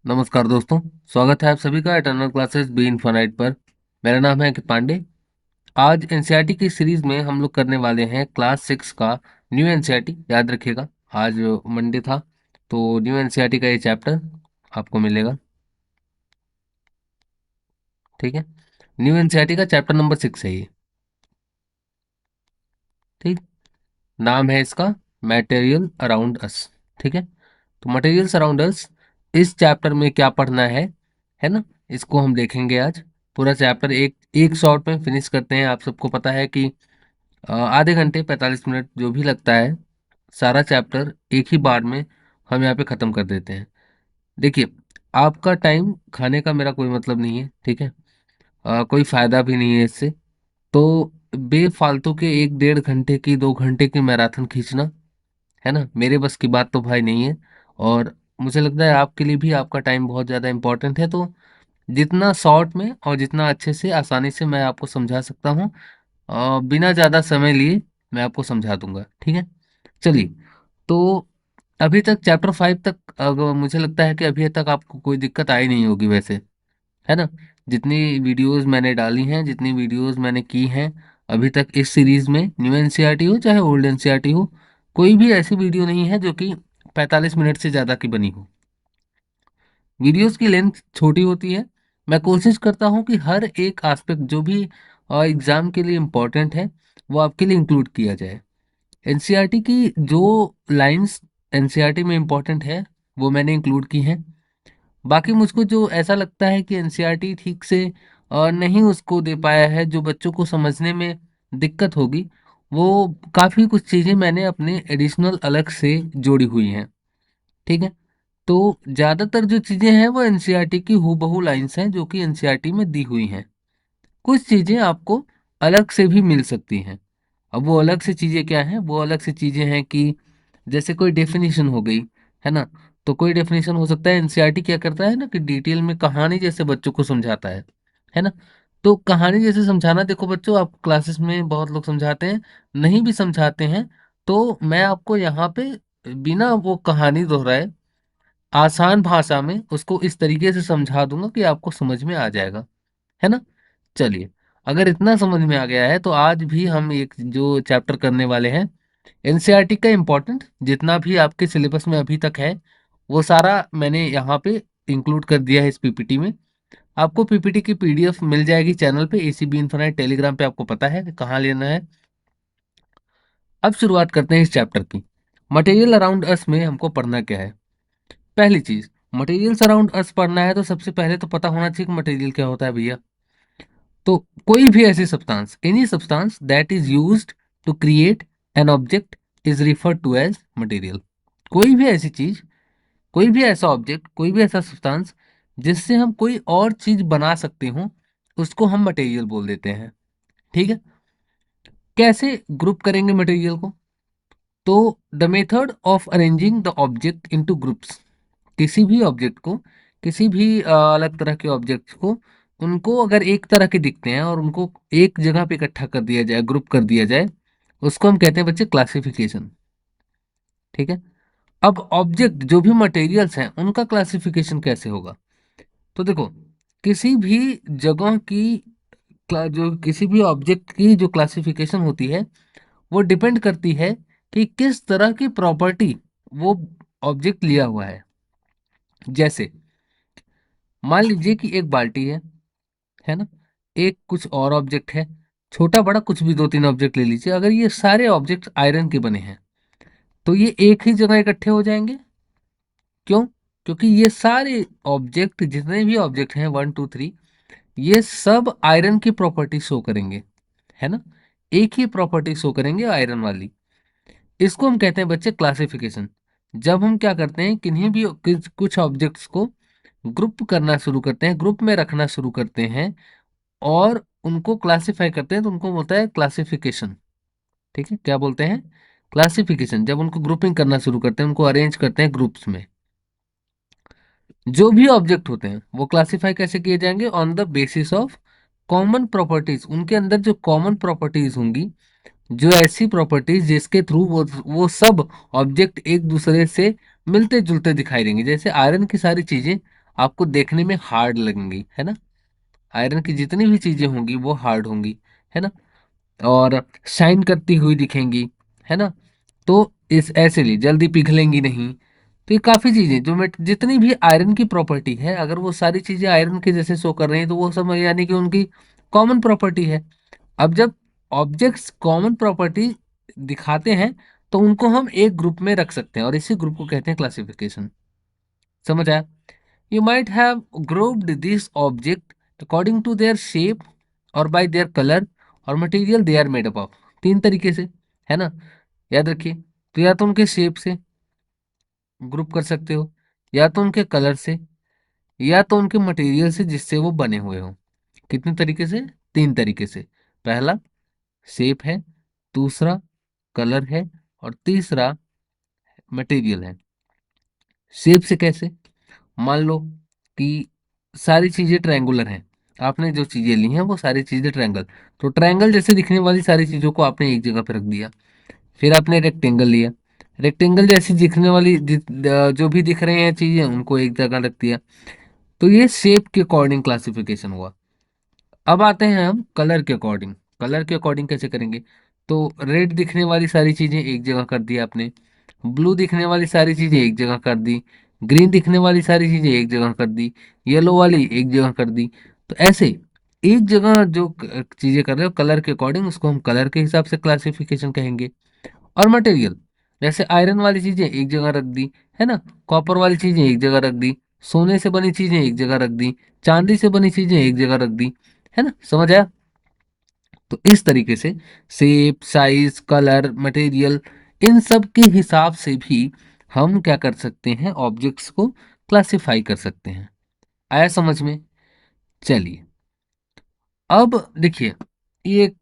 नमस्कार दोस्तों। स्वागत है आप सभी का इटर्नल क्लासेस बी इनफाइनाइट पर। मेरा नाम है अंकित पांडे। आज एनसीईआरटी की सीरीज में हम लोग करने वाले हैं क्लास 6 का न्यू एनसीईआरटी। याद रखिएगा, आज मंडे था तो न्यू एनसीईआरटी का ये चैप्टर आपको मिलेगा। ठीक है, न्यू एनसीईआरटी का चैप्टर नंबर 6 है ये। ठीक, नाम है इसका मटेरियल अराउंड अस। ठीक है, तो मटेरियल्स अराउंड अस, इस चैप्टर में क्या पढ़ना है ना, इसको हम देखेंगे आज। पूरा चैप्टर एक एक शॉट में फिनिश करते हैं। आप सबको पता है कि आधे घंटे 45 मिनट जो भी लगता है, सारा चैप्टर एक ही बार में हम यहाँ पे ख़त्म कर देते हैं। देखिए, आपका टाइम खाने का मेरा कोई मतलब नहीं है। ठीक है, कोई फ़ायदा भी नहीं है इससे। तो बेफालतू के 1 डेढ़ घंटे की 2 घंटे की मैराथन खींचना, है ना, मेरे बस की बात तो भाई नहीं है। और मुझे लगता है आपके लिए भी आपका टाइम बहुत ज़्यादा इंपॉर्टेंट है। तो जितना शॉर्ट में और जितना अच्छे से आसानी से मैं आपको समझा सकता हूँ, बिना ज़्यादा समय लिए मैं आपको समझा दूंगा। ठीक है, चलिए। तो अभी तक चैप्टर 5 तक अगर मुझे लगता है कि अभी तक आपको कोई दिक्कत आई नहीं होगी वैसे, है ना। जितनी वीडियोस मैंने डाली हैं, जितनी वीडियोस मैंने की हैं अभी तक इस सीरीज में, न्यू एनसीईआरटी हो चाहे ओल्ड एनसीईआरटी हो, कोई भी ऐसी वीडियो नहीं है जो कि 45 मिनट से ज़्यादा की बनी हो। वीडियोस की लेंथ छोटी होती है। मैं कोशिश करता हूँ कि हर एक एस्पेक्ट जो भी एग्ज़ाम के लिए इम्पोर्टेंट है वो आपके लिए इंक्लूड किया जाए। एनसीईआरटी की जो लाइंस एनसीईआरटी में इम्पोर्टेंट है वो मैंने इंक्लूड की हैं। बाकी मुझको जो ऐसा लगता है कि एनसीईआरटी ठीक से नहीं उसको दे पाया है, जो बच्चों को समझने में दिक्कत होगी, वो काफ़ी कुछ चीज़ें मैंने अपने एडिशनल अलग से जोड़ी हुई हैं। ठीक है, तो ज़्यादातर जो चीज़ें हैं वो एनसीईआरटी की हूबहू लाइंस हैं जो कि एनसीईआरटी में दी हुई हैं। कुछ चीज़ें आपको अलग से भी मिल सकती हैं। अब वो अलग से चीज़ें क्या हैं? वो अलग से चीज़ें हैं कि जैसे कोई डेफिनेशन हो गई, है ना। तो कोई डेफिनेशन हो सकता है, एनसीईआरटी क्या करता है ना कि डिटेल में कहानी जैसे बच्चों को समझाता है ना। तो कहानी जैसे समझाना, देखो बच्चों, आप क्लासेस में बहुत लोग समझाते हैं, नहीं भी समझाते हैं, तो मैं आपको यहाँ पे बिना वो कहानी दोहराए आसान भाषा में उसको इस तरीके से समझा दूंगा कि आपको समझ में आ जाएगा, है ना। चलिए, अगर इतना समझ में आ गया है तो आज भी हम एक जो चैप्टर करने वाले हैं, एनसीईआरटी का इम्पोर्टेंट जितना भी आपके सिलेबस में अभी तक है वो सारा मैंने यहाँ पे इंक्लूड कर दिया है इस पीपीटी में। आपको पीपीटी की पीडीएफ मिल जाएगी चैनल पे, एसीबी इन्फिनिट टेलीग्राम पे, आपको पता है कि कहाँ लेना है। अब शुरुआत करते हैं इस चैप्टर की। मटेरियल अराउंड अस में हमको पढ़ना क्या है? पहली चीज, मटेरियल्स अराउंड अस पढ़ना है तो सबसे पहले तो पता होना चाहिए कि मटेरियल क्या होता है भैया। तो कोई भी ऐसी substance, any substance that is used to create an object is referred to as material. कोई भी ऐसी चीज, कोई भी ऐसा ऑब्जेक्ट, कोई भी ऐसा सब्सटेंस जिससे हम कोई और चीज बना सकते हो, उसको हम मटेरियल बोल देते हैं। ठीक है, कैसे ग्रुप करेंगे मटेरियल को? तो the method of arranging the object into groups, किसी भी ऑब्जेक्ट को, किसी भी अलग तरह के ऑब्जेक्ट्स को, उनको अगर एक तरह के दिखते हैं और उनको एक जगह पे इकट्ठा कर दिया जाए, ग्रुप कर दिया जाए, उसको हम कहते हैं बच्चे क्लासिफिकेशन। ठीक है, अब ऑब्जेक्ट जो भी मटेरियल्स हैं उनका क्लासिफिकेशन कैसे होगा? तो देखो, किसी भी जगह की जो किसी भी ऑब्जेक्ट की जो क्लासिफिकेशन होती है वो डिपेंड करती है कि किस तरह की प्रॉपर्टी वो ऑब्जेक्ट लिया हुआ है। जैसे मान लीजिए कि एक बाल्टी है ना, एक कुछ और ऑब्जेक्ट है, छोटा बड़ा कुछ भी 2 3 ऑब्जेक्ट ले लीजिए। अगर ये सारे ऑब्जेक्ट आयरन के बने हैं तो ये एक ही जगह इकट्ठे हो जाएंगे। क्यों? क्योंकि ये सारे ऑब्जेक्ट, जितने भी ऑब्जेक्ट हैं 1 2 3, ये सब आयरन की प्रॉपर्टी शो करेंगे, है ना। एक ही प्रॉपर्टी शो करेंगे, आयरन वाली। इसको हम कहते हैं बच्चे क्लासिफिकेशन। जब हम क्या करते हैं, किन्हीं भी कुछ ऑब्जेक्ट्स को ग्रुप करना शुरू करते हैं, ग्रुप में रखना शुरू करते हैं और उनको क्लासिफाई करते हैं, तो उनको बोलता है क्लासिफिकेशन। ठीक है, क्या बोलते हैं? क्लासिफिकेशन। जब उनको ग्रुपिंग करना शुरू करते हैं, उनको अरेंज करते हैं ग्रुप्स में, जो भी ऑब्जेक्ट होते हैं वो क्लासिफाई कैसे किए जाएंगे? On the basis of common properties. उनके अंदर जो कॉमन प्रॉपर्टीज होंगी, जो ऐसी प्रॉपर्टीज जिसके थ्रू वो सब ऑब्जेक्ट एक दूसरे से मिलते जुलते दिखाई देंगे। जैसे आयरन की सारी चीजें आपको देखने में हार्ड लगेंगी, है ना। आयरन की जितनी भी चीजें होंगी वो हार्ड होंगी, है ना, और शाइन करती हुई दिखेंगी, है ना। तो इस ऐसे लिए जल्दी पिघलेंगी नहीं। तो ये काफी चीजें जो मैं जितनी भी आयरन की प्रॉपर्टी है, अगर वो सारी चीजें आयरन के जैसे शो कर रही हैं तो वो सब यानी कि उनकी कॉमन प्रॉपर्टी है। अब जब ऑब्जेक्ट्स कॉमन प्रॉपर्टी दिखाते हैं तो उनको हम एक ग्रुप में रख सकते हैं और इसी ग्रुप को कहते हैं क्लासिफिकेशन। समझ आया। You might have grouped this object according to their shape और बाय देयर कलर और material they are made up of. तीन तरीके से, है ना, याद रखिए। तो या तो उनके शेप से ग्रुप कर सकते हो, या तो उनके कलर से, या तो उनके मटेरियल से जिससे वो बने हुए हो। कितने तरीके से? तीन तरीके से। पहला शेप है, दूसरा कलर है, और तीसरा मटेरियल है। शेप से कैसे? मान लो कि सारी चीजें ट्रायंगुलर हैं, आपने जो चीजें ली हैं वो सारी चीजें ट्रायंगल, तो ट्रायंगल जैसे दिखने वाली सारी चीजों को आपने एक जगह पे रख दिया। फिर आपने रेक्टेंगल लिया, रेक्टेंगल जैसी दिखने वाली जो भी दिख रहे हैं चीजें उनको एक जगह रख दिया। तो ये शेप के अकॉर्डिंग क्लासिफिकेशन हुआ। अब आते हैं हम कलर के अकॉर्डिंग। कलर के अकॉर्डिंग कैसे करेंगे? तो रेड दिखने वाली सारी चीजें एक जगह कर दी आपने, ब्लू दिखने वाली सारी चीजें एक जगह कर दी, ग्रीन दिखने वाली सारी चीजें एक जगह कर दी, येलो वाली एक जगह कर दी। तो ऐसे एक जगह जो चीजें कर रहे हो कलर के अकॉर्डिंग, उसको हम कलर के हिसाब से क्लासिफिकेशन कहेंगे। और मटेरियल, जैसे आयरन वाली चीजें एक जगह रख दी, है ना, कॉपर वाली चीजें एक जगह रख दी, सोने से बनी चीजें एक जगह रख दी, चांदी से बनी चीजें एक जगह रख दी, है ना, समझ आया। तो इस तरीके से शेप, साइज, कलर, मटेरियल, इन सब के हिसाब से भी हम क्या कर सकते हैं, ऑब्जेक्ट्स को क्लासिफाई कर सकते हैं। आया समझ में? चलिए, अब देखिए, ये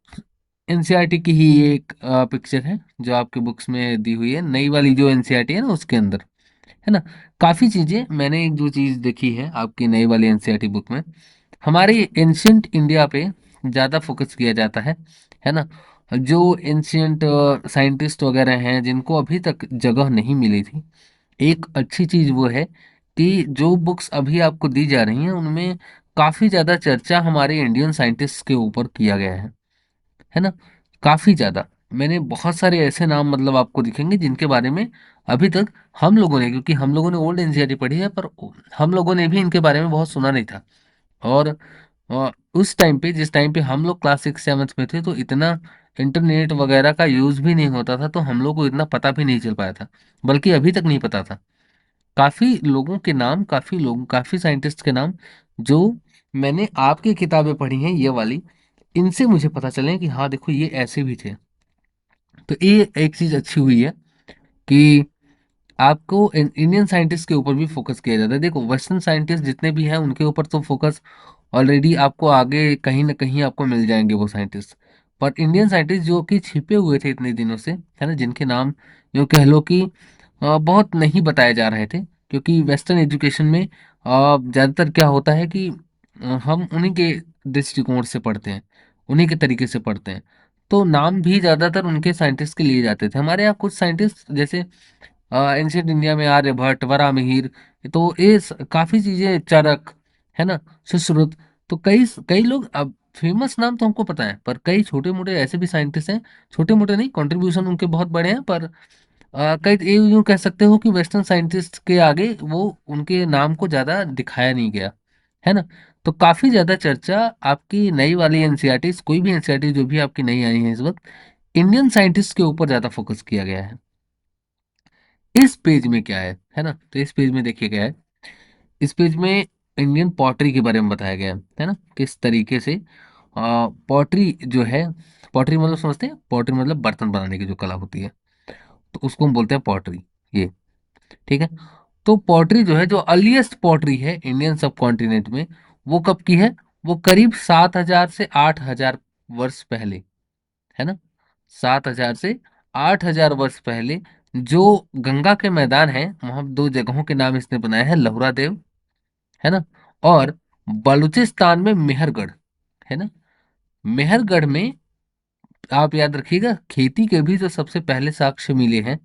एनसीईआरटी की ही एक पिक्चर है जो आपके बुक्स में दी हुई है, नई वाली जो एनसीईआरटी है ना उसके अंदर, है ना। काफी चीजें मैंने एक जो चीज देखी है आपकी नई वाली एनसीईआरटी बुक में, हमारे एंशियंट इंडिया पे ज़्यादा फोकस किया जाता है ना। जो एंशियंट साइंटिस्ट वगैरह हैं जिनको अभी तक जगह नहीं मिली थी, एक अच्छी चीज़ वो है कि जो बुक्स अभी आपको दी जा रही हैं उनमें काफ़ी ज़्यादा चर्चा हमारे इंडियन साइंटिस्ट के ऊपर किया गया है ना, काफ़ी ज़्यादा। मैंने बहुत सारे ऐसे नाम मतलब आपको दिखेंगे जिनके बारे में अभी तक हम लोगों ने, क्योंकि हम लोगों ने ओल्ड एनसीईआरटी पढ़ी है, पर हम लोगों ने भी इनके बारे में बहुत सुना नहीं था। और उस टाइम पे, जिस टाइम पे हम लोग क्लास 6 7 में थे, तो इतना इंटरनेट वगैरह का यूज भी नहीं होता था, तो हम लोग को इतना पता भी नहीं चल पाया था, बल्कि अभी तक नहीं पता था। काफी लोगों के नाम, काफी लोग, काफी साइंटिस्ट के नाम जो मैंने आपकी किताबें पढ़ी हैं ये वाली, इनसे मुझे पता चले कि हाँ देखो ये ऐसे भी थे। तो ये एक चीज अच्छी हुई है कि आपको इंडियन साइंटिस्ट के ऊपर भी फोकस किया जाता है। देखो वेस्टर्न साइंटिस्ट जितने भी हैं उनके ऊपर तो फोकस ऑलरेडी आपको आगे कहीं ना कहीं आपको मिल जाएंगे वो साइंटिस्ट, पर इंडियन साइंटिस्ट जो कि छिपे हुए थे इतने दिनों से, है ना, जिनके नाम यूँ कह लो कि बहुत नहीं बताए जा रहे थे, क्योंकि वेस्टर्न एजुकेशन में ज़्यादातर क्या होता है कि हम उन्हीं के दृष्टिकोण से पढ़ते हैं, उन्हीं के तरीके से पढ़ते हैं। तो नाम भी ज़्यादातर उनके साइंटिस्ट के लिए जाते थे। हमारे यहाँ कुछ साइंटिस्ट जैसे एंशियंट इंडिया में आर्यभट्ट, वराहमिहिर, तो ये काफी चीजें, चरक, है ना, सुश्रुत, तो कई कई लोग, अब फेमस नाम तो हमको पता है, पर कई छोटे मोटे ऐसे भी साइंटिस्ट हैं, छोटे मोटे नहीं, कंट्रीब्यूशन उनके बहुत बड़े हैं, पर कई ये यूं कह सकते हो कि वेस्टर्न साइंटिस्ट के आगे वो उनके नाम को ज्यादा दिखाया नहीं गया, है ना। तो काफी ज्यादा चर्चा आपकी नई वाली एनसीईआरटी, कोई भी एनसीईआरटी जो भी आपकी नई आई है इस वक्त, इंडियन साइंटिस्ट के ऊपर ज्यादा फोकस किया गया है। इस पेज में क्या है ना, तो इस पेज में देखिए क्या है। इस पेज में इंडियन पॉटरी के बारे में बताया गया है ना, किस तरीके से पॉटरी जो है, पॉटरी मतलब समझते हैं, पॉटरी मतलब बर्तन बनाने की जो कला होती है, तो उसको हम बोलते हैं पॉटरी, ये, ठीक है। तो पॉटरी जो है, जो अर्लीस्ट पॉटरी है इंडियन सब कॉन्टिनेंट में, वो कब की है? वो करीब 7,000 से 8,000 वर्ष पहले, है ना, 7,000 से 8,000 वर्ष पहले। जो गंगा के मैदान है वहां दो जगहों के नाम इसने बनाए हैं, लहुरा देव, है ना, और बलूचिस्तान में मेहरगढ़, है ना। मेहरगढ़ में आप याद रखिएगा, खेती के भी जो सबसे पहले साक्ष्य मिले हैं,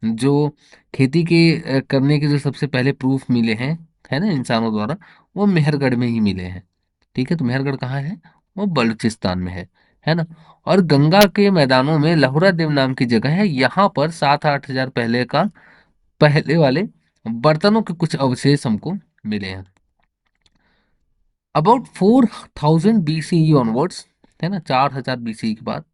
जो खेती के करने के जो सबसे पहले प्रूफ मिले हैं, है ना, इंसानों द्वारा, वो मेहरगढ़ में ही मिले हैं। ठीक है, तो मेहरगढ़ कहाँ है? वो बलूचिस्तान में है ना। और गंगा के मैदानों में लहुरा देव नाम की जगह है, यहाँ पर 7-8 हजार पहले वाले बर्तनों के कुछ अवशेष हमको मिले हैं। अबाउट 4000 BCE ऑनवर्ड्स, है ना, 4000 BCE के बाद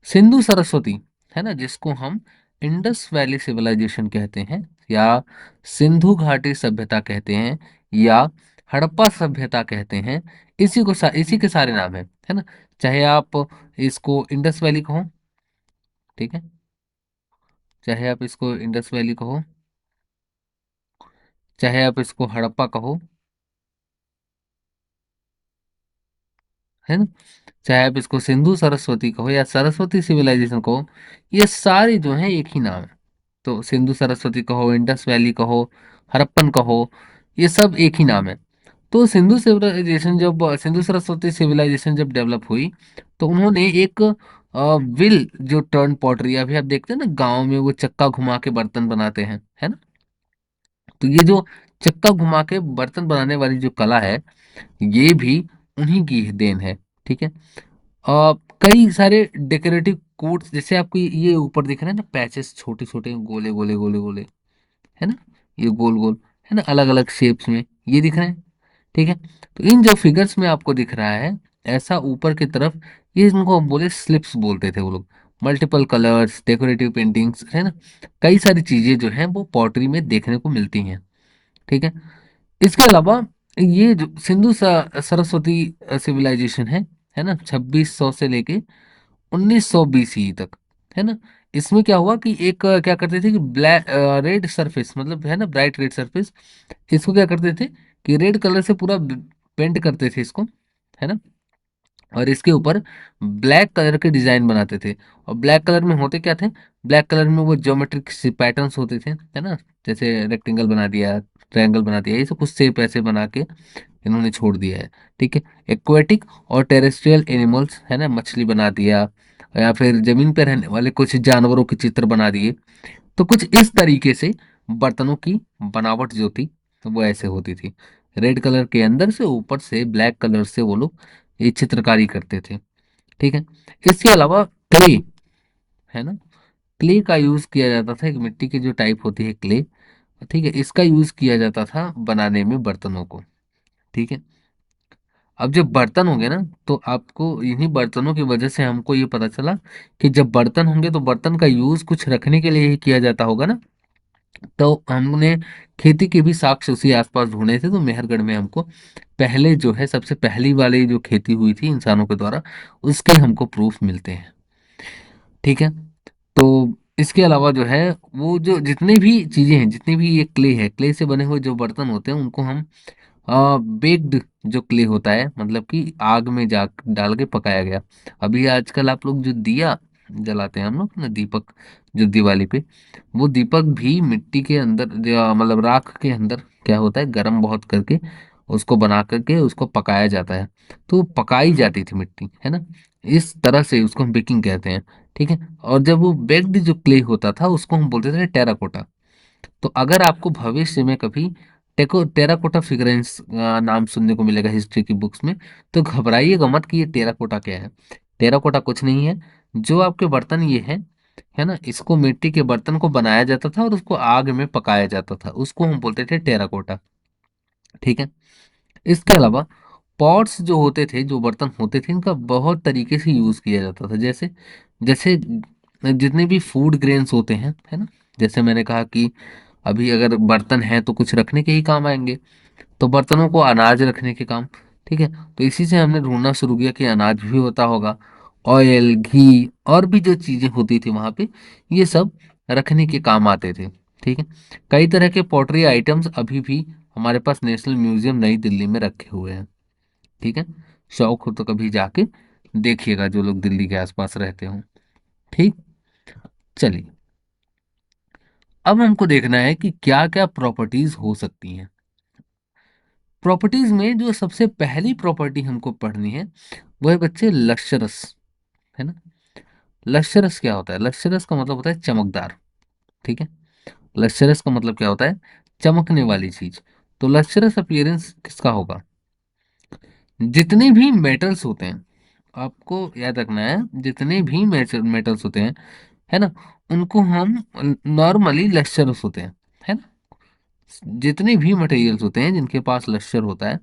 सिंधु सरस्वती, है ना, जिसको हम इंडस वैली सिविलाइजेशन कहते हैं, या सिंधु घाटी सभ्यता कहते हैं, या हड़प्पा सभ्यता कहते हैं, इसी के सारे नाम है ना। चाहे आप इसको इंडस वैली कहो, ठीक है, चाहे आप इसको इंडस वैली कहो, चाहे आप इसको हड़प्पा कहो, है ना, चाहे आप इसको सिंधु सरस्वती कहो या सरस्वती सिविलाइजेशन कहो, ये सारे जो हैं एक ही नाम है। तो सिंधु सरस्वती कहो, इंडस वैली कहो, हड़प्पन कहो, ये सब एक ही नाम है। तो सिंधु सरस्वती सिविलाइजेशन जब डेवलप हुई, तो उन्होंने एक विल जो टर्न पॉटरी, अभी आप देखते हैं ना गांव में वो चक्का घुमा के बर्तन बनाते हैं, है ना, तो ये जो चक्का घुमा के बर्तन बनाने वाली जो कला है, ये भी उन्हीं की देन है। ठीक है। कई सारे डेकोरेटिव कोट्स, जैसे आपको ये ऊपर दिख रहे हैं ना पैचेस, छोटे छोटे गोले गोले गोले गोले, है ना, ये गोल गोल, है ना, अलग अलग शेप्स में ये दिख रहे हैं। ठीक है। तो इन जो फिगर्स में आपको दिख रहा है ऐसा ऊपर की तरफ, ये इनको हम बोले स्लिप्स बोलते थे वो लोग। मल्टीपल कलर्स, डेकोरेटिव पेंटिंग्स, है ना, कई सारी चीजें जो हैं वो पॉटरी में देखने को मिलती हैं। ठीक है। इसके अलावा ये जो सरस्वती सिविलाइजेशन है ना, 2600 से लेके 1900 BCE तक, है ना, इसमें क्या हुआ कि एक क्या करते थे कि ब्लैक रेड सरफेस, मतलब है ना ब्राइट रेड सरफेस, इसको क्या करते थे कि रेड कलर से पूरा पेंट करते थे इसको, है ना, और इसके ऊपर ब्लैक कलर के डिजाइन बनाते थे। और ब्लैक कलर में होते क्या थे, ब्लैक कलर में वो ज्योमेट्रिक पैटर्न्स होते थे, है ना, जैसे रेक्टेंगल बना दिया, ट्रायंगल बना दिया, ये सब कुछ शेप ऐसे बना के इन्होंने छोड़ दिया है। ठीक है। एक्वेटिक और टेरेस्ट्रियल एनिमल्स, है ना, मछली बना दिया, या फिर जमीन पर रहने वाले कुछ जानवरों के चित्र बना दिए। तो कुछ इस तरीके से बर्तनों की बनावट जो थी वो ऐसे होती थी, रेड कलर के अंदर से ऊपर से ब्लैक कलर से वो लोग ये चित्रकारी करते थे। ठीक है। इसके अलावा क्ले, है ना, क्ले का यूज किया जाता था, एक मिट्टी की जो टाइप होती है क्ले, ठीक है, इसका यूज किया जाता था बनाने में बर्तनों को। ठीक है। अब जब बर्तन होंगे ना, तो आपको इन्हीं बर्तनों की वजह से हमको ये पता चला कि जब बर्तन होंगे तो बर्तन का यूज कुछ रखने के लिए ही किया जाता होगा ना। तो हमने खेती के भी साक्ष्य उसी आसपास ढूंढे थे, तो मेहरगढ़ में हमको पहले जो है सबसे पहली वाली जो खेती हुई थी इंसानों के द्वारा, उसके हमको प्रूफ मिलते हैं। ठीक है। तो इसके अलावा जो है वो जो जितनी भी चीजें हैं, जितनी भी ये क्ले है, क्ले से बने हुए जो बर्तन होते हैं उनको हम बेक्ड जो क्ले होता है, मतलब कि आग में जा डाल के पकाया गया। अभी आजकल आप लोग जो दिया जलाते हैं हम लोग ना, दीपक, जो दिवाली पे, वो दीपक भी मिट्टी के अंदर मतलब राख के अंदर क्या होता है, गर्म बहुत करके उसको बना करके उसको पकाया जाता है। तो पकाई जाती थी मिट्टी, है ना, इस तरह से उसको हम बेकिंग कहते हैं। ठीक है। और जब वो बेक्ड जो क्ले होता था उसको हम बोलते थे टेराकोटा। तो अगर आपको भविष्य में कभी टेराकोटा फिगरेंस नाम सुनने को मिलेगा हिस्ट्री की बुक्स में, तो घबराइएगा मत कि ये टेराकोटा क्या है। टेराकोटा कुछ नहीं है, जो आपके बर्तन ये है ना, इसको मिट्टी के बर्तन को बनाया जाता था और उसको आग में पकाया जाता था, उसको हम बोलते थे टेराकोटा। ठीक है। इसके अलावा पॉट्स जो होते थे, जो बर्तन होते थे, इनका बहुत तरीके से यूज किया जाता था। जैसे जैसे जितने भी फूड ग्रेन्स होते हैं, है ना, जैसे मैंने कहा कि अभी अगर बर्तन है तो कुछ रखने के ही काम आएंगे, तो बर्तनों को अनाज रखने के काम। ठीक है। तो इसी से हमने ढूंढना शुरू किया कि अनाज भी होता होगा, ऑयल, घी और भी जो चीजें होती थी वहां पे, ये सब रखने के काम आते थे। ठीक है। कई तरह के पॉटरी आइटम्स अभी भी हमारे पास नेशनल म्यूजियम नई दिल्ली में रखे हुए हैं। ठीक है। शौक हो तो कभी जाके देखिएगा, जो लोग दिल्ली के आसपास रहते हो। ठीक। चलिए, अब हमको देखना है कि क्या क्या प्रॉपर्टीज हो सकती हैं। प्रॉपर्टीज में जो सबसे पहली प्रॉपर्टी हमको पढ़नी है वो है बच्चे लश्चरस, है ना। लश्चरस क्या होता है? लश्चरस का मतलब होता है चमकदार। ठीक है। लश्चरस का मतलब क्या होता है? चमकने वाली चीज। तो लस्टरस अपीयरेंस किसका होगा? जितने भी मेटल्स होते हैं, आपको याद रखना है, जितने भी मेटल्स होते हैं, है ना, उनको हम नॉर्मली लस्टरस होते हैं, है ना। जितने भी मटेरियल्स होते हैं जिनके पास लस्टर होता है,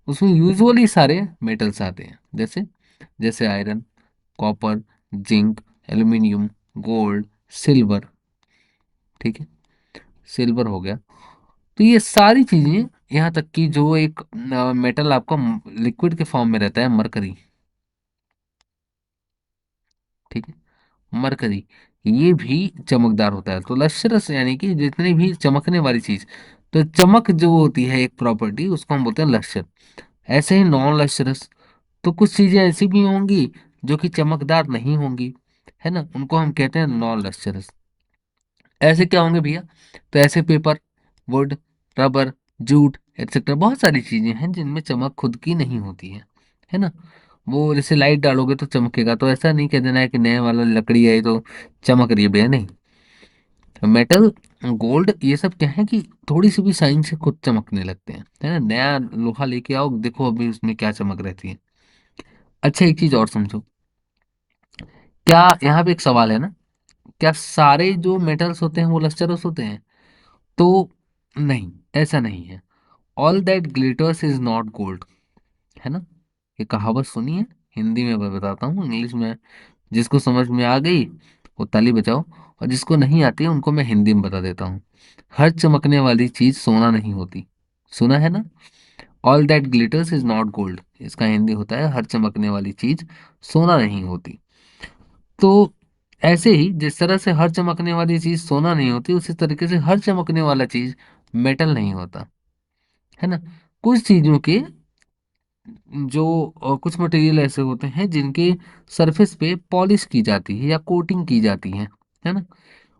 उसमें यूजुअली सारे मेटल्स आते हैं, जैसे जैसे iron, copper, zinc, aluminium, gold, silver. ठीक है, सिल्वर हो गया। तो ये सारी चीजें, यहाँ तक कि जो एक मेटल आपका लिक्विड के फॉर्म में रहता है, मरकरी। ठीक है, मरकरी, ये भी चमकदार होता है। तो लश्रस यानी कि जितनी भी चमकने वाली चीज, तो चमक जो होती है एक प्रॉपर्टी, उसको हम बोलते हैं लश्र। ऐसे ही नॉन लश्रस, तो कुछ चीजें ऐसी भी होंगी जो कि चमकदार नहीं होंगी, है ना, उनको हम कहते हैं नॉन लश्रस। ऐसे क्या होंगे भैया? तो ऐसे paper, would, rubber, jute etcetera, बहुत सारी चीजें हैं जिनमें चमक खुद की नहीं होती है ना। वो जैसे लाइट डालोगे तो चमकेगा, तो ऐसा नहीं कह देना है कि नए वाला लकड़ी है तो चमक रही है भैया, नहीं। मेटल, गोल्ड, ये सब क्या है कि थोड़ी सी भी साइन से खुद चमकने लगते हैं, है ना। नया लोहा लेके आओ, देखो अभी उसमें क्या चमक रहती है। अच्छा, एक चीज और समझो, क्या यहाँ पे एक सवाल है ना, क्या सारे जो मेटल्स होते हैं वो लस्टरस होते हैं? तो नहीं, ऐसा नहीं है। All that glitters is not gold, है ना। ये कहावत सुनी है, हिंदी में मैं बताता हूँ, इंग्लिश में जिसको समझ में आ गई वो ताली बजाओ, और जिसको नहीं आती है उनको मैं हिंदी में बता देता हूँ। हर चमकने वाली चीज सोना नहीं होती। सुना है ना? All that glitters is not gold, इसका हिंदी होता है हर चमकने वाली चीज सोना नहीं होती। तो ऐसे ही जिस तरह से हर चमकने वाली चीज सोना नहीं होती, उसी तरीके से हर चमकने वाला चीज मेटल नहीं होता, है ना। कुछ चीजों के जो कुछ मटेरियल ऐसे होते हैं जिनके सरफेस पे पॉलिश की जाती है या कोटिंग की जाती है ना।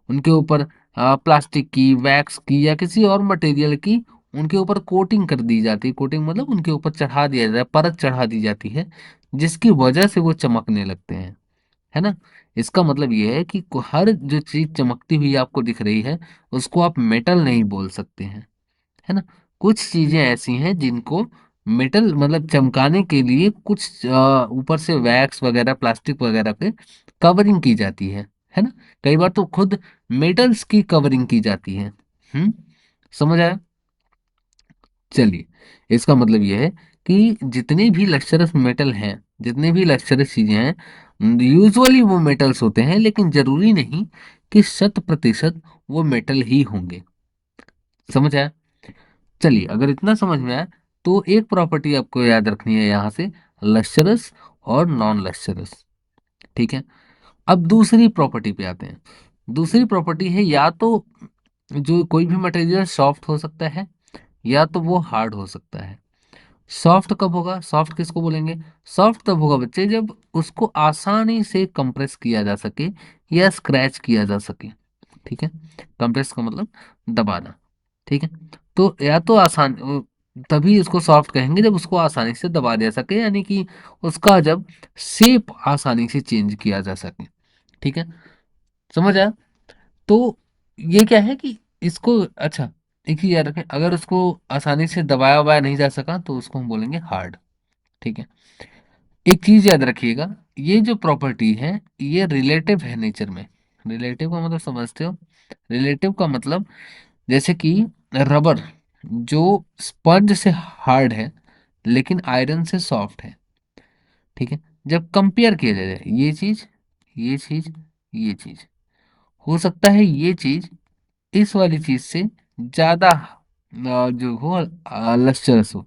उनके ऊपर प्लास्टिक की, वैक्स की या किसी और मटेरियल की उनके ऊपर कोटिंग कर दी जाती है। कोटिंग मतलब उनके ऊपर चढ़ा दिया जाता है, परत चढ़ा दी जाती है, जिसकी वजह से वो चमकने लगते हैं, है ना। इसका मतलब ये है कि हर जो चीज चमकती हुई आपको दिख रही है, उसको आप मेटल नहीं बोल सकते हैं, है ना। कुछ चीजें ऐसी हैं जिनको मेटल मतलब चमकाने के लिए कुछ ऊपर से वैक्स वगैरह, प्लास्टिक वगैरह पे कवरिंग की जाती है ना। कई बार तो खुद मेटल्स की कवरिंग की जाती है। हम्म, समझ आया? चलिए, इसका मतलब यह है कि जितने भी लक्सरस मेटल हैं, जितने भी लक्सरस चीजें हैं, यूजुअली वो मेटल्स होते हैं, लेकिन जरूरी नहीं कि 100% वो मेटल ही होंगे। समझ आया? चलिए, अगर इतना समझ में आया, तो एक प्रॉपर्टी आपको याद रखनी है यहाँ से, लश्चरस और नॉन लश्चरस। ठीक है, अब दूसरी प्रॉपर्टी पे आते हैं। दूसरी प्रॉपर्टी है, या तो जो कोई भी मटेरियल सॉफ्ट हो सकता है, या तो वो हार्ड हो सकता है। सॉफ्ट कब होगा? सॉफ्ट किसको बोलेंगे? सॉफ्ट तब होगा बच्चे जब उसको आसानी से कंप्रेस किया जा सके या स्क्रैच किया जा सके। ठीक है, कंप्रेस का मतलब दबाना। ठीक है, तो या तो आसान, तभी इसको सॉफ्ट कहेंगे जब उसको आसानी से दबा दिया सके, यानी कि उसका जब शेप आसानी से चेंज किया जा सके। ठीक है, समझ आया? तो ये क्या है कि इसको, अच्छा, एक ही याद रखें, अगर उसको आसानी से दबाया वबाया नहीं जा सका तो उसको हम बोलेंगे हार्ड। ठीक है, एक चीज याद रखिएगा, ये जो प्रॉपर्टी है ये रिलेटिव है नेचर में। रिलेटिव का मतलब समझते हो? रिलेटिव का मतलब, जैसे कि रबर जो स्पंज से हार्ड है लेकिन आयरन से सॉफ्ट है। ठीक है, जब कंपेयर किया जाए ये चीज, ये चीज, ये चीज, हो सकता है ये चीज इस वाली चीज से ज्यादा जो हो लस्टरस हो,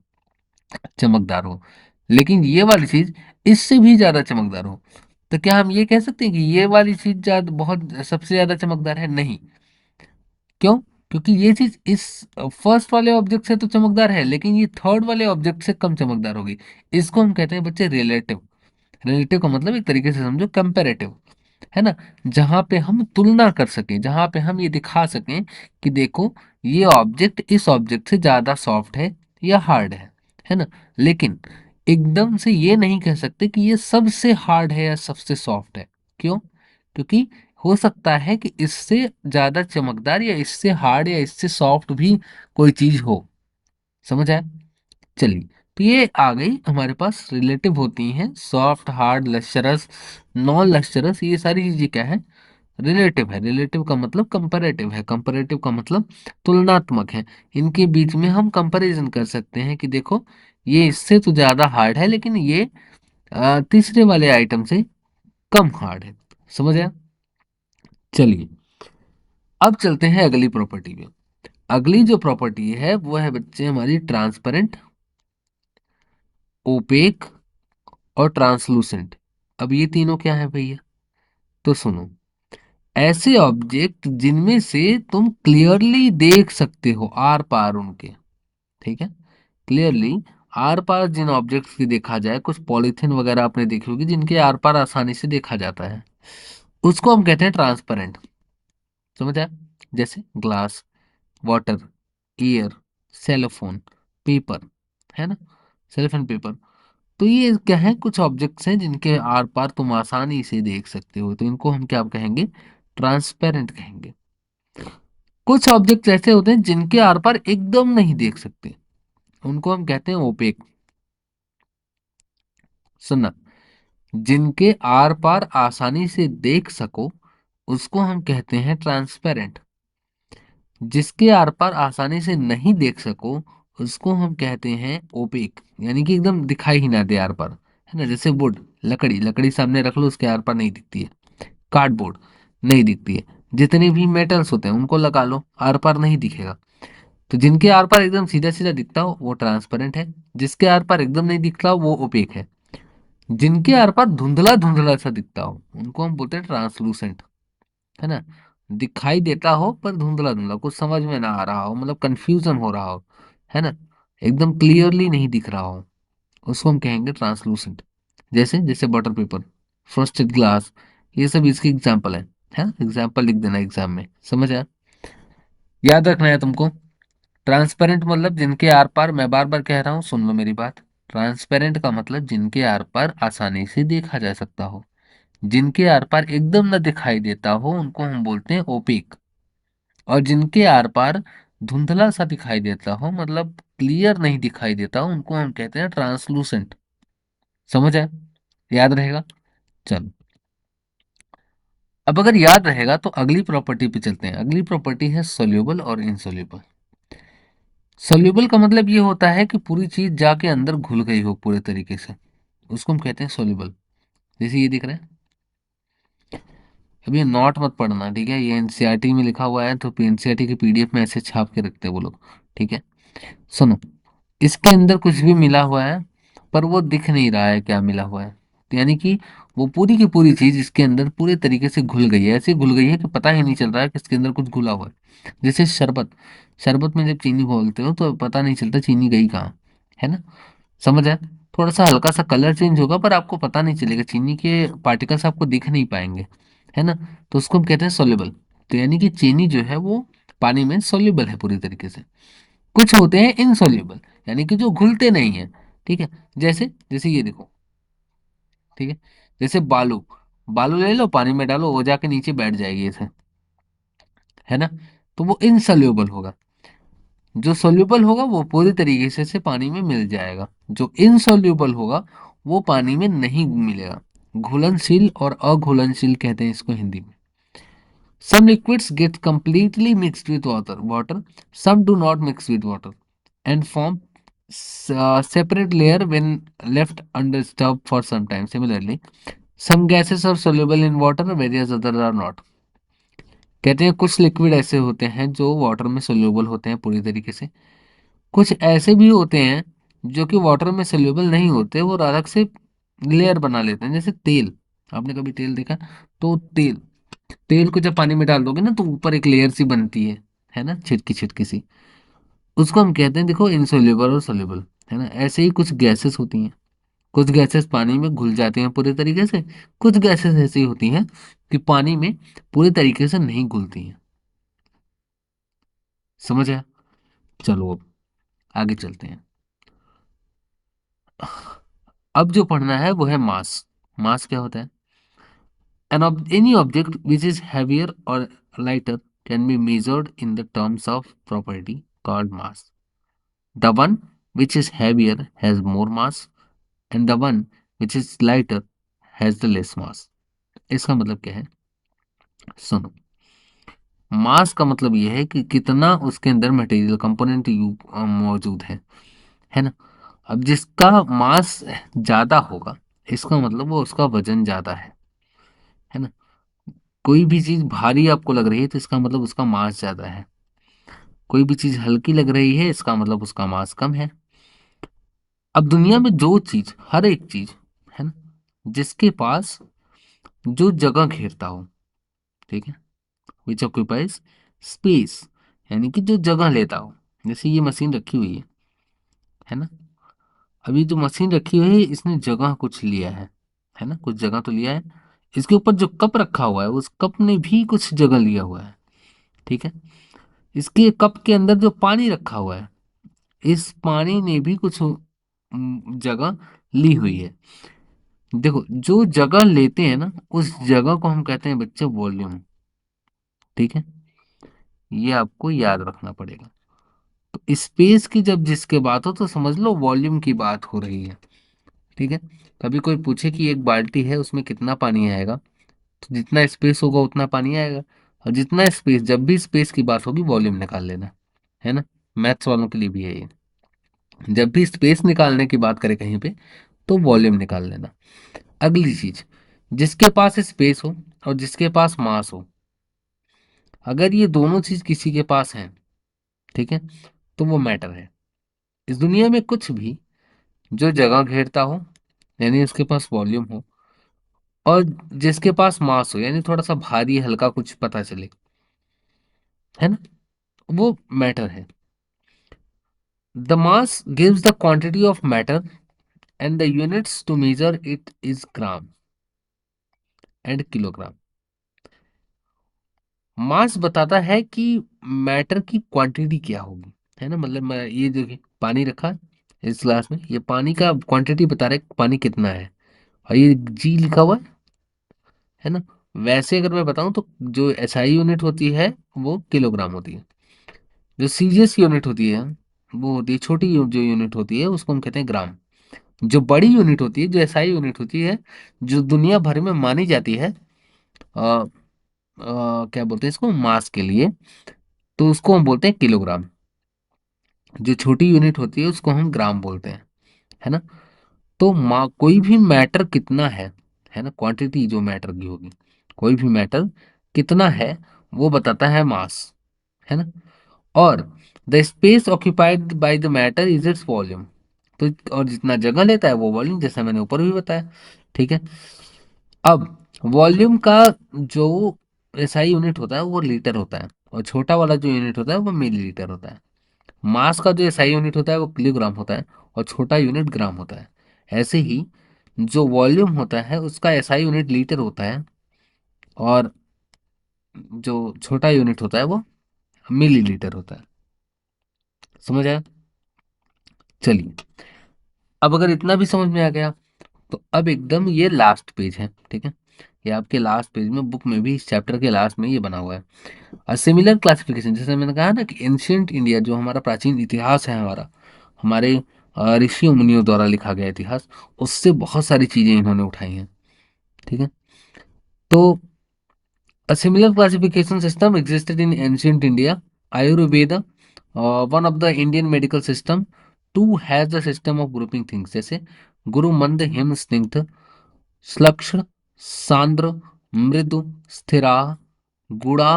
चमकदार हो, लेकिन ये वाली चीज इससे भी ज्यादा चमकदार हो। तो क्या हम ये कह सकते हैं कि ये वाली चीज ज्यादा, बहुत सबसे ज्यादा चमकदार है? नहीं। क्यों? क्योंकि ये चीज इस फर्स्ट वाले ऑब्जेक्ट से तो चमकदार है, लेकिन ये थर्ड वाले ऑब्जेक्ट से कम चमकदार होगी। इसको हम कहते हैं बच्चे रिलेटिव। रिलेटिव का मतलब एक तरीके से समझो कंपेरेटिव, है ना। जहां पे हम तुलना कर सकें, जहां पे हम ये दिखा सकें कि देखो ये ऑब्जेक्ट इस ऑब्जेक्ट से ज्यादा सॉफ्ट है या हार्ड है ना। लेकिन एकदम से ये नहीं कह सकते कि ये सबसे हार्ड है या सबसे सॉफ्ट है। क्यों? क्योंकि हो सकता है कि इससे ज्यादा चमकदार या इससे हार्ड या इससे सॉफ्ट भी कोई चीज हो। समझ आया? चलिए, तो ये आ गई हमारे पास रिलेटिव होती हैं, soft, hard, lustrous, non lustrous, ये सारी चीजें क्या है, रिलेटिव है। रिलेटिव का मतलब कंपैरेटिव है, कंपैरेटिव का मतलब तुलनात्मक है। इनके बीच में हम कंपैरिजन कर सकते हैं कि देखो ये इससे तो ज्यादा हार्ड है, लेकिन ये तीसरे वाले आइटम से कम हार्ड है। समझ आया? चलिए, अब चलते हैं अगली प्रॉपर्टी पे। अगली जो प्रॉपर्टी है वो है बच्चे हमारी ट्रांसपेरेंट, ओपेक और ट्रांसलूसेंट। अब ये तीनों क्या है भैया? तो सुनो, ऐसे ऑब्जेक्ट जिनमें से तुम क्लियरली देख सकते हो आर पार उनके, ठीक है, क्लियरली आर पार जिन ऑब्जेक्ट्स की देखा जाए, कुछ पॉलीथिन वगैरह आपने देखी होगी जिनके आर पार आसानी से देखा जाता है, उसको हम कहते हैं ट्रांसपेरेंट। समझ आया? जैसे glass, water, air, cellphone, paper, है ना, सेलोफोन पेपर। तो ये क्या है, कुछ ऑब्जेक्ट्स हैं जिनके आर पार तुम आसानी से देख सकते हो, तो इनको हम क्या कहेंगे, ट्रांसपेरेंट कहेंगे। कुछ ऑब्जेक्ट्स ऐसे होते हैं जिनके आर पार एकदम नहीं देख सकते, उनको हम कहते हैं ओपेक। सुनना, जिनके आर पार आसानी से देख सको उसको हम कहते हैं ट्रांसपेरेंट। जिसके आर पार आसानी से नहीं देख सको उसको हम कहते हैं ओपेक, यानी कि एकदम दिखाई ही ना दे आर पार, है ना। जैसे वुड, लकड़ी, लकड़ी सामने रख लो उसके आर पार नहीं दिखती है। कार्डबोर्ड, नहीं दिखती है। जितने भी मेटल्स होते हैं उनको लगा लो, आर पार नहीं दिखेगा। तो जिनके आर पार एकदम सीधा सीधा दिखता हो वो ट्रांसपेरेंट है, जिसके आर पार एकदम नहीं दिखता हो वो ओपेक है। जिनके आर पार धुंधला धुंधला सा दिखता हो उनको हम बोलते हैं ट्रांसलूसेंट, है ना। दिखाई देता हो पर धुंधला धुंधला, कुछ समझ में ना आ रहा हो, मतलब कंफ्यूजन हो रहा हो, है ना, एकदम क्लियरली नहीं दिख रहा हो, उसको हम कहेंगे ट्रांसलूसेंट। जैसे जैसे बटर पेपर, फ्रॉस्टेड ग्लास, ये सब इसके एग्जाम्पल है ना। एग्जाम्पल लिख देना एग्जाम में, समझ आया? याद रखना है तुमको, ट्रांसपेरेंट मतलब जिनके आर पार, मैं बार बार कह रहा हूँ सुन लो मेरी बात, ट्रांसपेरेंट का मतलब जिनके आर पार आसानी से देखा जा सकता हो। जिनके आर पार एकदम न दिखाई देता हो उनको हम बोलते हैं ओपेक। और जिनके आर पार धुंधला सा दिखाई देता हो, मतलब क्लियर नहीं दिखाई देता हो, उनको हम कहते हैं ट्रांसलूसेंट। समझ आया? याद रहेगा? चलो, अब अगर याद रहेगा तो अगली प्रॉपर्टी पे चलते हैं। अगली प्रॉपर्टी है सोल्यूबल और इनसोल्यूबल। सोल्यूबल का मतलब ये होता है कि पूरी चीज जाके अंदर घुल गई हो पूरे तरीके से, उसको हम कहते हैं सोल्यूबल। जैसे ये दिख रहा है। अब ये नॉट मत पढ़ना, ठीक है, ये एनसीईआरटी में लिखा हुआ है, तो एनसीईआरटी की पीडीएफ में ऐसे छाप के रखते हैं वो लोग, ठीक है। सुनो, इसके अंदर कुछ भी मिला हुआ है पर वो दिख नहीं रहा है क्या मिला हुआ है, तो यानी कि वो पूरी की पूरी चीज इसके अंदर पूरे तरीके से घुल गई है, ऐसे घुल गई है कि पता ही नहीं चल रहा है कि इसके अंदर कुछ घुला हुआ है। जैसे शरबत, शरबत में जब चीनी घोलते हो तो पता नहीं चलता चीनी गई कहाँ, है ना। समझ आया? थोड़ा सा हल्का सा कलर चेंज होगा पर आपको पता नहीं चलेगा, चीनी के पार्टिकल्स आपको दिख नहीं पाएंगे, है ना। तो उसको हम कहते हैं सोल्यूबल। तो यानी कि चीनी जो है वो पानी में सोल्यूबल है पूरी तरीके से। कुछ होते हैं इनसोल्यूबल, यानी कि जो घुलते नहीं है, ठीक है। जैसे जैसे ये देखो, ठीक है, जैसे बालू, बालू ले लो पानी में डालो वो जाके नीचे बैठ जाएगी ऐसे, है ना। तो वो इनसोल्यूबल होगा। जो सोल्यूबल होगा वो पूरी तरीके से पानी में मिल जाएगा। जो इनसोल्यूबल होगा वो पानी में नहीं मिलेगा। घुलनशील और अघुलनशील कहते हैं इसको हिंदी में। Some liquids get completely mixed with water. Some do not mix with water and form separate layer when left undisturbed for some time. Similarly, some gases are soluble in water, various others are not. कहते हैं कुछ liquid ऐसे होते हैं जो water में soluble होते हैं पूरी तरीके से। कुछ ऐसे भी होते हैं जो कि वाटर में सोल्यूबल नहीं होते, वो अलग से लेयर बना लेते हैं। जैसे तेल, आपने कभी तेल देखा? तो तेल, तेल को जब पानी में डाल दोगे ना तो ऊपर एक लेयर सी बनती है ना, छिटकी छिटकी सी, उसको हम कहते हैं देखो इनसोल्यूबल और सोल्यूबल, है ना। ऐसे ही कुछ गैसेस होती हैं, कुछ गैसेस पानी में घुल जाती हैं पूरे तरीके से। कुछ गैसेस ऐसी होती हैं कि पानी में पूरे तरीके से नहीं घुलती हैं। समझ आया? चलो अब आगे चलते हैं। अब जो पढ़ना है वो है मास। मास क्या होता है? Any object which is heavier or lighter can be measured in the terms of property called mass. The one which is heavier has more mass and the one which is lighter has the less मास। इसका मतलब क्या है, सुनो। मास का मतलब यह है कि कितना उसके अंदर मटेरियल कंपोनेंट मौजूद है ना। अब जिसका मास ज्यादा होगा, इसका मतलब वो उसका वजन ज्यादा है ना। कोई भी चीज भारी आपको लग रही है तो इसका मतलब उसका मास ज्यादा है। कोई भी चीज हल्की लग रही है, इसका मतलब उसका मास कम है। अब दुनिया में जो चीज, हर एक चीज, है ना, जिसके पास जो जगह घेरता हो, ठीक है, विच ऑक्यूपाइज स्पेस, यानी कि जो जगह लेता हो। जैसे ये मशीन रखी हुई है ना। अभी जो मशीन रखी हुई है, इसने जगह कुछ लिया है ना, कुछ जगह तो लिया है। इसके ऊपर जो कप रखा हुआ है, उस कप ने भी कुछ जगह लिया हुआ है, ठीक है। इसके कप के अंदर जो पानी रखा हुआ है, इस पानी ने भी कुछ जगह ली हुई है। देखो, जो जगह लेते हैं ना, उस जगह को हम कहते हैं बच्चे वॉल्यूम, ठीक है। ये आपको याद रखना पड़ेगा। तो स्पेस की जब जिसके बात हो, तो समझ लो वॉल्यूम की बात हो रही है, ठीक है। कभी कोई पूछे कि एक बाल्टी है, उसमें कितना पानी आएगा, तो जितना स्पेस होगा उतना पानी आएगा। और जितना स्पेस, जब भी स्पेस की बात होगी वॉल्यूम निकाल लेना, है ना। मैथ्स वालों के लिए भी है ये। जब भी स्पेस निकालने की बात करें कहीं पे, तो वॉल्यूम निकाल लेना। अगली चीज, जिसके पास स्पेस हो और जिसके पास मास हो, अगर ये दोनों चीज किसी के पास हैं, ठीक है, तो वो मैटर है। इस दुनिया में कुछ भी जो जगह घेरता हो, यानी उसके पास वॉल्यूम हो, और जिसके पास मास हो, यानी थोड़ा सा भारी हल्का कुछ पता चले, है ना, वो मैटर है। The mass gives the quantity of matter and the units to measure it is gram and kilogram. Mass बताता है कि मैटर की क्वांटिटी क्या होगी, है ना। मतलब मैं ये देखिए, पानी रखा है इस ग्लास में, ये पानी का क्वांटिटी बता रहा है पानी कितना है, और ये जी लिखा हुआ है ना। वैसे अगर मैं बताऊं तो जो एसआई यूनिट होती है, वो किलोग्राम होती है। जो सीजीएस यूनिट होती है, वो होती है छोटी जो यूनिट होती है, उसको हम कहते हैं ग्राम। जो बड़ी यूनिट होती है, जो एसआई यूनिट होती है, जो दुनिया भर में मानी जाती है, क्या बोलते हैं इसको, मास के लिए, तो उसको हम बोलते हैं किलोग्राम। जो छोटी यूनिट होती है उसको हम ग्राम बोलते हैं, है ना। तो कोई भी मैटर कितना है ना, क्वांटिटी जो मैटर की होगी, कोई भी मैटर कितना है, वो बताता है मास, है ना। और the space occupied by the matter is its volume. तो और जितना जगह लेता है वो वॉल्यूम, जैसा मैंने ऊपर भी बताया, ठीक है। अब वॉल्यूम का जो एसआई यूनिट होता है वो लीटर होता है, और छोटा वाला जो यूनिट होता है वो मिलीलीटर होता है। मास का जो एसआई यूनिट होता है वो किलोग्राम होता है, और छोटा यूनिट ग्राम होता है। ऐसे ही जो वॉल्यूम होता है उसका एसआई यूनिट लीटर होता है, और जो छोटा यूनिट होता है वो मिलीलीटर होता है। समझ आया? चलिए, अब अगर इतना भी समझ में आ गया, तो अब एकदम ये लास्ट पेज है, ठीक है। ये आपके लास्ट पेज में, बुक में भी, इस चैप्टर के लास्ट में ये बना हुआ है। सिमिलर क्लासिफिकेशन, जैसे मैंने कहा ना कि एंशियंट इंडिया, जो हमारा प्राचीन इतिहास है, हमारा, हमारे ऋषियों मुनियों द्वारा लिखा गया इतिहास, उससे बहुत सारी चीजें इन्होंने उठाई हैं, ठीक है। तो a similar classification system existed in ancient India. Ayurveda, one of the Indian medical system, too has the system of grouping things. जैसे गुरु मंद हिम स्निग्ध श्लक्ष सांद्र मृदु स्थिरा गुणा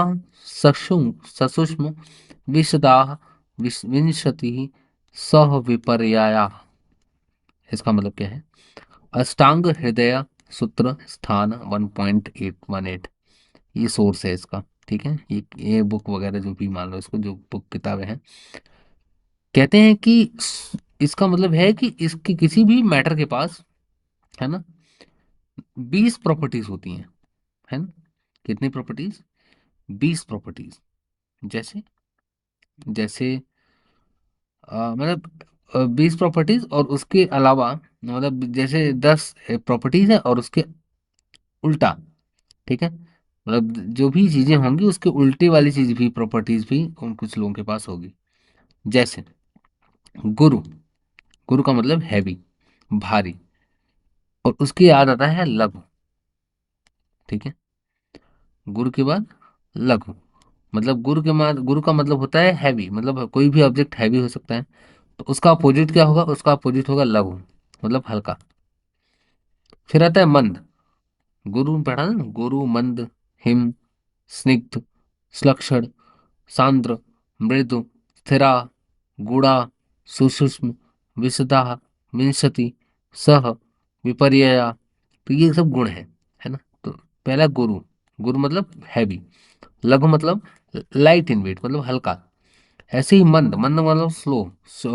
ससूक्ष्म विशदा विंशति सह विपर्याया। इसका मतलब क्या है? अष्टांग हृदय सूत्र स्थान 1.818, ये सोर्स है इसका, ठीक है। ये बुक वगैरह जो भी मान लो इसको, जो बुक किताबें हैं, कहते हैं कि इसका मतलब है कि इसकी किसी भी मैटर के पास, है ना, 20 प्रॉपर्टीज होती हैं, है ना। कितनी प्रॉपर्टीज? 20 प्रॉपर्टीज। जैसे जैसे मतलब 20 प्रॉपर्टीज, और उसके अलावा मतलब जैसे 10 प्रॉपर्टीज है और उसके उल्टा, ठीक है। मतलब जो भी चीजें होंगी उसके उल्टी वाली चीज भी, प्रॉपर्टीज भी, उन कुछ लोगों के पास होगी। जैसे गुरु, गुरु का मतलब हैवी, भारी। और उसके बाद आता है लघु। ठीक है, गुरु के बाद लघु, मतलब गुरु का मतलब होता है हैवी, मतलब कोई भी ऑब्जेक्ट हैवी हो सकता है। तो उसका अपोजिट क्या होगा, उसका अपोजिट होगा लघु, मतलब हल्का। फिर आता है मंद। गुरु में पढ़ा ना, गुरु मंद, हिम, स्निग्ध, श्लक्षण, सांद्र, मृदु, स्थिरा, गुड़ा, सुषुम्न, विशदा, विंशति, सह, विपर्यया। तो ये सब गुण है ना। तो पहला गुरु, गुरु मतलब हैवी, लघु मतलब लाइट इन वेट, मतलब हल्का। ऐसे ही मंद, मंद मतलब स्लो,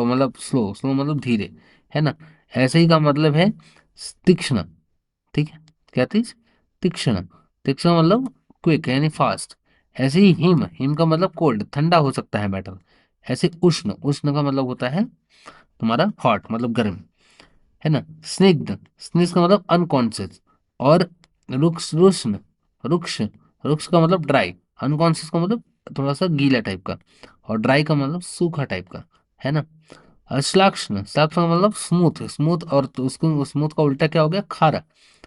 मतलब स्लो मतलब धीरे, है ना। ऐसे ही का मतलब है तीक्ष्ण। ठीक है, क्या चीज, तीक्ष्ण। तीक्ष्ण मतलब क्विक यानी फास्ट। ऐसे ही हिम, हिम का मतलब कोल्ड, ठंडा हो सकता है मेटल। ऐसे उष्ण, उष्ण का मतलब होता है तुम्हारा हॉट, मतलब गर्म, है ना। स्निग्ध, स्निग्ध का मतलब अनकॉन्शियस। और रुक्ष, रुष्ण, रुक्ष, रुक्ष का मतलब ड्राई, अनकॉन्शियस का मतलब थोड़ा सा गीला टाइप का, और ड्राई का मतलब सूखा टाइप का, है ना। श्लाक्ष्ण, श्लाक्ष्ण का मतलब स्मूथ, स्मूथ। और तो उसको स्मूथ का उल्टा क्या हो गया, खारा,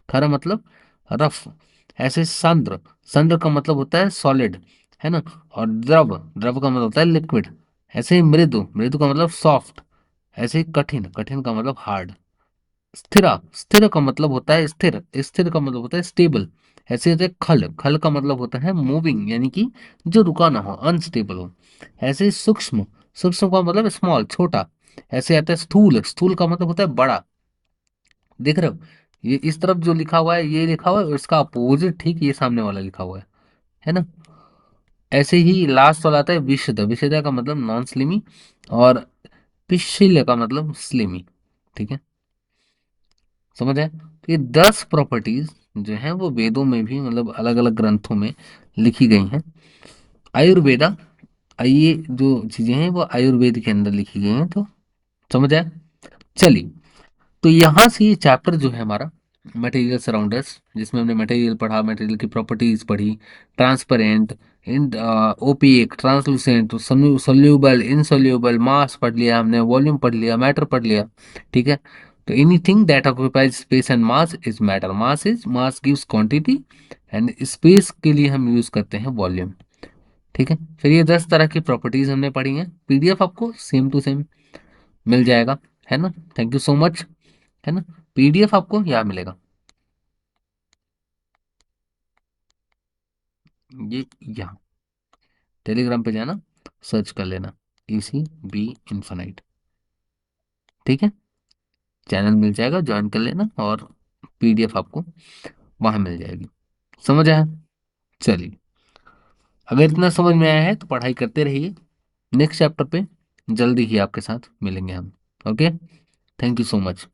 खारा मतलब रफ। ऐसे सांद्र, सांद्र का मतलब होता है सॉलिड, है ना। और द्रव, द्रव का मतलब होता है लिक्विड। ऐसे ही मृदु, मृदु का मतलब सॉफ्ट। ऐसे ही कठिन, कठिन का मतलब हार्ड। स्थिरा, स्थिर का मतलब होता है स्थिर, स्थिर का मतलब होता है स्टेबल। ऐसे होते हैं खल, खल का मतलब होता है मूविंग, यानी कि जो रुका ना हो, अनस्टेबल हो। ऐसे ही सूक्ष्म, सूक्ष्म का मतलब स्मॉल, छोटा। ऐसे आता है स्थूल, स्थूल का मतलब होता है बड़ा। देख रहे हो, ये इस तरफ जो लिखा हुआ है ये लिखा हुआ है, और इसका अपोजिट ठीक ये सामने वाला लिखा हुआ है ना। ऐसे ही लास्ट वाला आता है विशद, विशद का मतलब नॉन स्लिमी। और पिशील का मतलब स्लिमी। ठीक है, समझ आए। तो ये 10 प्रॉपर्टीज जो है वो वेदों में भी, मतलब अलग अलग ग्रंथों में लिखी गई हैं। आयुर्वेदा, ये जो चीजें हैं वो आयुर्वेद के अंदर लिखी गई हैं। तो समझ आए। चलिए, तो यहाँ से ये चैप्टर जो है हमारा मटेरियल सराउंडर्स, जिसमें हमने मटेरियल पढ़ा, मटेरियल की प्रॉपर्टीज पढ़ी, ट्रांसपेरेंट, इन ओपेक, ट्रांसलूसेंट, सोल्यूबल, इनसोल्यूबल, मास पढ़ लिया हमने, वॉल्यूम पढ़ लिया, मैटर पढ़ लिया। ठीक है, तो anything that occupies space and mass is matter, mass gives quantity, and space के लिए हम यूज करते हैं वॉल्यूम। ठीक है, फिर ये 10 तरह की प्रॉपर्टीज हमने पढ़ी हैं। पीडीएफ आपको सेम टू सेम मिल जाएगा, है ना। थैंक यू सो मच, है ना। पीडीएफ आपको यहाँ मिलेगा, ये यहाँ टेलीग्राम पे जाना, सर्च कर लेना, इसी बी इन्फानाइट। ठीक है, चैनल मिल जाएगा, ज्वाइन कर लेना, और पीडीएफ आपको वहां मिल जाएगी। समझ आया। चलिए, अगर इतना समझ में आया है तो पढ़ाई करते रहिए। नेक्स्ट चैप्टर पे जल्दी ही आपके साथ मिलेंगे हम। Okay, thank you so much.